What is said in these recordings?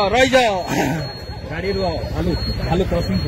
रही जाओ गाड़ी रुआओ। आलू क्रॉसिंग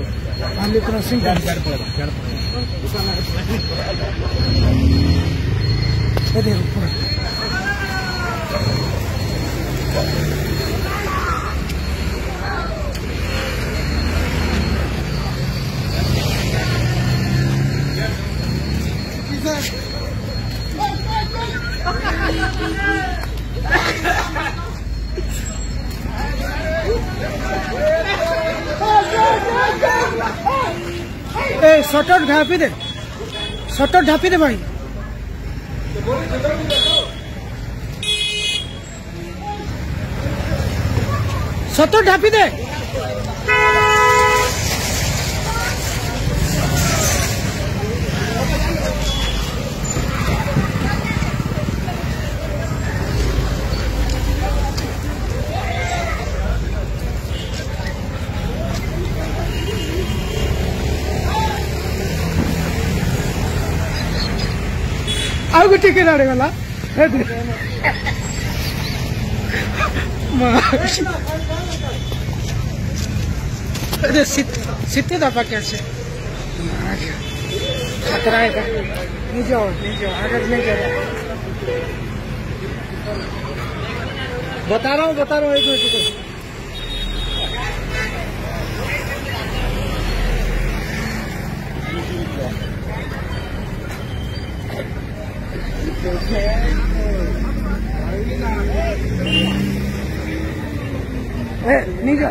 शटर ढापी दे भाई। शटर ढापी दे। आउ गोटे के आड़े गला सीते दबा कैसे खतरा है। नहीं जाओ अगर नहीं जा रहा। बता रहा हूँ एक मिनट। नहीं जा